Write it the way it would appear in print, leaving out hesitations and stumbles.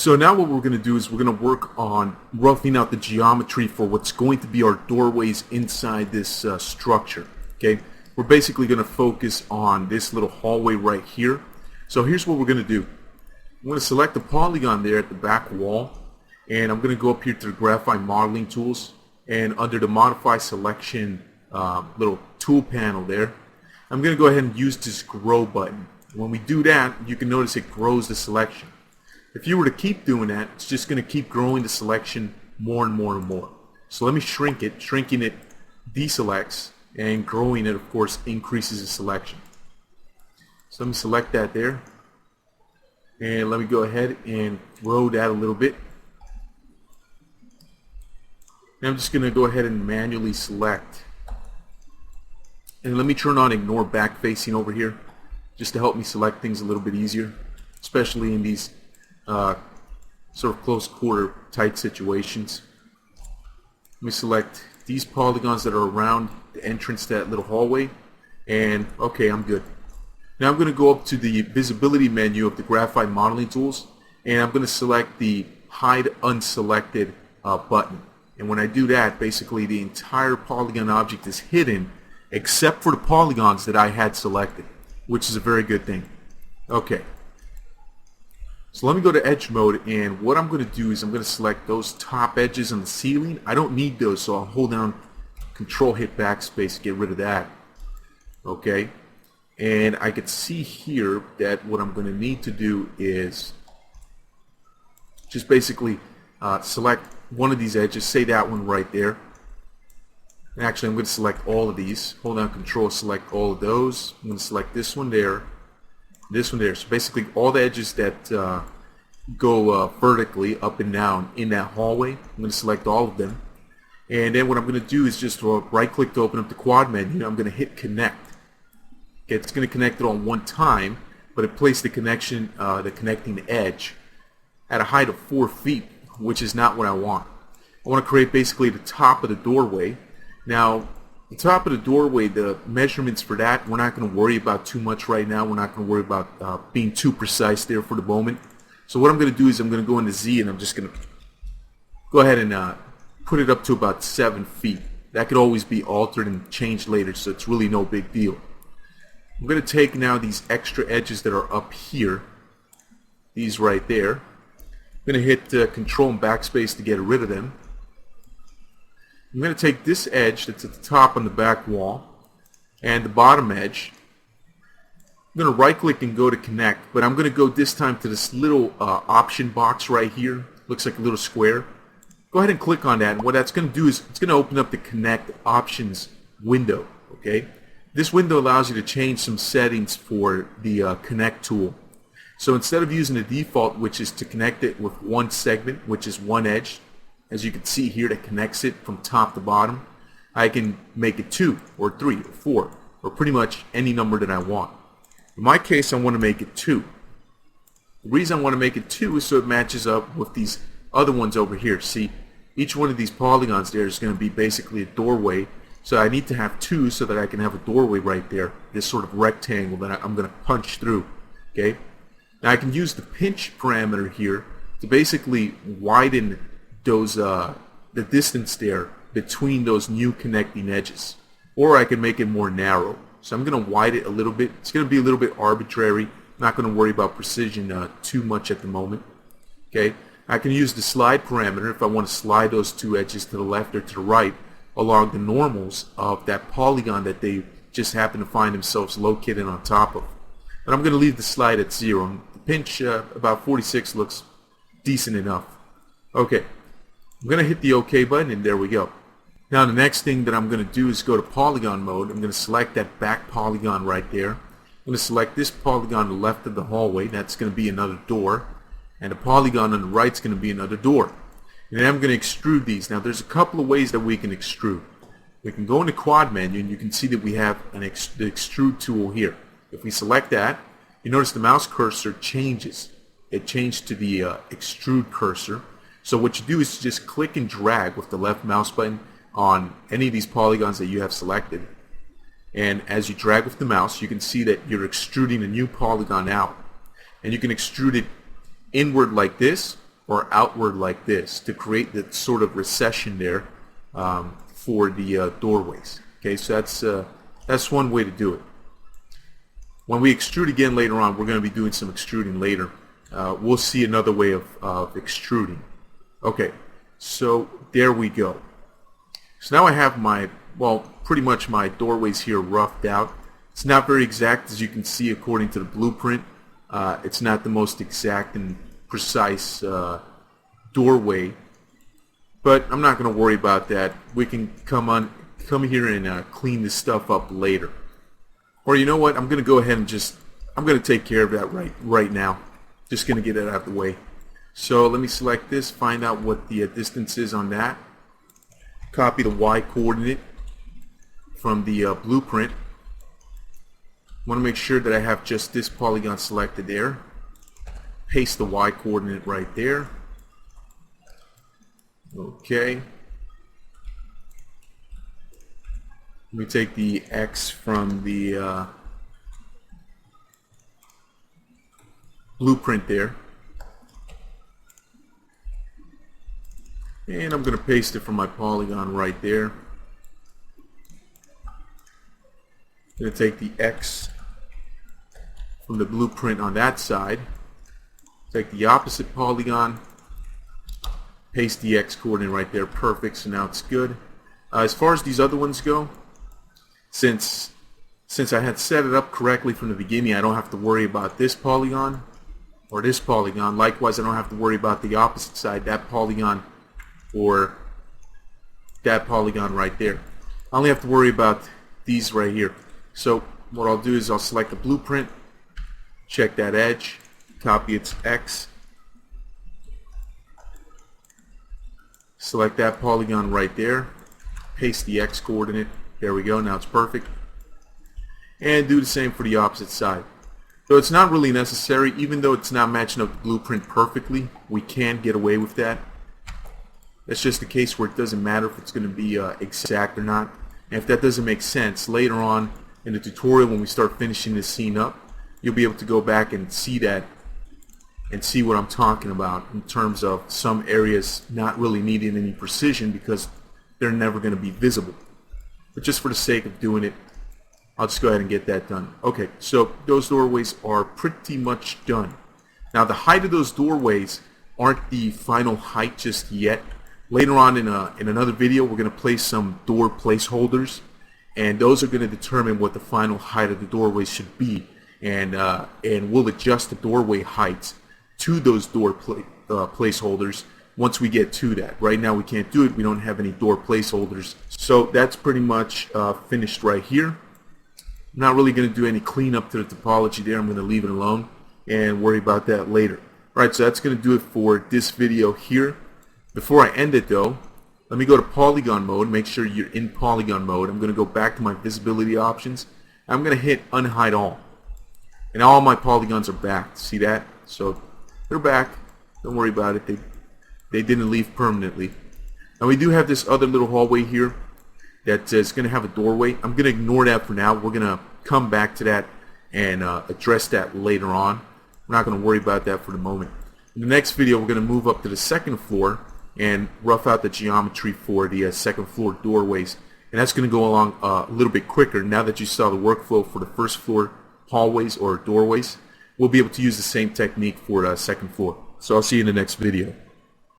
So now what we're going to do is we're going to work on roughing out the geometry for what's going to be our doorways inside this structure. Okay, we're basically going to focus on this little hallway right here. So here's what we're going to do. I'm going to select the polygon there at the back wall, and I'm going to go up here to the Graphite Modeling Tools, and under the Modify Selection little tool panel there, I'm going to go ahead and use this Grow button. When we do that, you can notice it grows the selection. If you were to keep doing that, it's just going to keep growing the selection more and more and more. So let me shrink it. Shrinking it deselects, and growing it, of course, increases the selection. So let me select that there. And let me go ahead and grow that a little bit. And I'm just going to go ahead and manually select. And let me turn on Ignore Back Facing over here, just to help me select things a little bit easier, especially in these sort of close quarter tight situations. Let me select these polygons that are around the entrance to that little hallway, and okay, I'm good. Now I'm going to go up to the visibility menu of the Graphite Modeling Tools, and I'm going to select the Hide Unselected button. And when I do that, basically the entire polygon object is hidden except for the polygons that I had selected, which is a very good thing. Okay. So let me go to edge mode, and what I'm going to do is I'm going to select those top edges on the ceiling. I don't need those, so I'll hold down Control, hit backspace to get rid of that. Okay, and I can see here that what I'm going to need to do is just basically select one of these edges, say that one right there. And actually, I'm going to select all of these. Hold down Control, select all of those. I'm going to select this one there. This one there. So basically all the edges that go vertically up and down in that hallway, I'm going to select all of them. And then what I'm going to do is just right click to open up the quad menu. I'm going to hit connect. Okay, it's going to connect it on one time, but it placed the connection, the connecting edge at a height of 4 feet, which is not what I want. I want to create basically the top of the doorway. Now, the top of the doorway, the measurements for that, we're not going to worry about too much right now. We're not going to worry about being too precise there for the moment. So what I'm going to do is I'm going to go into Z, and I'm just going to go ahead and put it up to about 7 feet. That could always be altered and changed later, so it's really no big deal. I'm going to take now these extra edges that are up here, these right there. I'm going to hit Control and Backspace to get rid of them. I'm going to take this edge that's at the top on the back wall and the bottom edge. I'm going to right click and go to connect, but I'm going to go this time to this little option box right here. Looks like a little square. Go ahead and click on that, and what that's going to do is it's going to open up the connect options window. Okay, this window allows you to change some settings for the connect tool. So instead of using the default, which is to connect it with one segment, which is one edge, as you can see here, that connects it from top to bottom, I can make it 2 or 3 or 4 or pretty much any number that I want. In my case, I want to make it 2. The reason I want to make it 2 is so it matches up with these other ones over here. See, each one of these polygons there is going to be basically a doorway, so I need to have 2 so that I can have a doorway right there, this sort of rectangle that I'm going to punch through. Okay. Now I can use the pinch parameter here to basically widen those the distance there between those new connecting edges, or I can make it more narrow. So I'm going to widen it a little bit. It's going to be a little bit arbitrary. I'm not going to worry about precision too much at the moment. Okay, I can use the slide parameter if I want to slide those two edges to the left or to the right along the normals of that polygon that they just happen to find themselves located on top of. But I'm going to leave the slide at 0. The pinch about 46 looks decent enough. Okay. I'm going to hit the OK button, and there we go. Now the next thing that I'm going to do is go to polygon mode. I'm going to select that back polygon right there. I'm going to select this polygon to the left of the hallway. That's going to be another door. And the polygon on the right is going to be another door. And then I'm going to extrude these. Now there's a couple of ways that we can extrude. We can go into quad menu, and you can see that we have the extrude tool here. If we select that, you notice the mouse cursor changes. It changed to the extrude cursor. So what you do is just click and drag with the left mouse button on any of these polygons that you have selected. And as you drag with the mouse, you can see that you're extruding a new polygon out. And you can extrude it inward like this, or outward like this to create that sort of recession there for the doorways. Okay, so that's one way to do it. When we extrude again later on, we're going to be doing some extruding later. We'll see another way of extruding. Okay, so there we go. So now I have my, well, pretty much my doorways here roughed out. It's not very exact, as you can see according to the blueprint. It's not the most exact and precise doorway, but I'm not going to worry about that. We can come here and clean this stuff up later. Or you know what? I'm going to go ahead and I'm going to take care of that right now. Just going to get it out of the way. So let me select this, find out what the distance is on that. Copy the Y coordinate from the blueprint. Want to make sure that I have just this polygon selected there. Paste the Y coordinate right there. Okay. Let me take the X from the blueprint there. And I'm going to paste it from my polygon right there. I'm going to take the X from the blueprint on that side. Take the opposite polygon. Paste the X coordinate right there. Perfect. So now it's good. As far as these other ones go, since I had set it up correctly from the beginning, I don't have to worry about this polygon or this polygon. Likewise, I don't have to worry about the opposite side, that polygon or that polygon right there. I only have to worry about these right here. So what I'll do is I'll select the blueprint, check that edge, copy its X, select that polygon right there, paste the X coordinate. There we go, now it's perfect. And do the same for the opposite side. So it's not really necessary, even though it's not matching up the blueprint perfectly, we can get away with that. That's just a case where it doesn't matter if it's going to be exact or not. And if that doesn't make sense, later on in the tutorial when we start finishing this scene up, you'll be able to go back and see that and see what I'm talking about in terms of some areas not really needing any precision because they're never going to be visible. But just for the sake of doing it, I'll just go ahead and get that done. Okay, so those doorways are pretty much done. Now the height of those doorways aren't the final height just yet. Later on in another video, we're going to place some door placeholders, and those are going to determine what the final height of the doorway should be, and we'll adjust the doorway heights to those door placeholders once we get to that. Right now we can't do it. We don't have any door placeholders. So that's pretty much finished right here. I'm not really going to do any cleanup to the topology there. I'm going to leave it alone and worry about that later. Alright, so that's going to do it for this video here. Before I end it though, let me go to polygon mode. Make sure you're in polygon mode. I'm going to go back to my visibility options. I'm going to hit unhide all. And all my polygons are back. See that? So they're back. Don't worry about it. They didn't leave permanently. Now we do have this other little hallway here that is going to have a doorway. I'm going to ignore that for now. We're going to come back to that and address that later on. We're not going to worry about that for the moment. In the next video, we're going to move up to the second floor and rough out the geometry for the second floor doorways. And that's going to go along a little bit quicker. Now that you saw the workflow for the first floor hallways or doorways, we'll be able to use the same technique for the second floor. So I'll see you in the next video.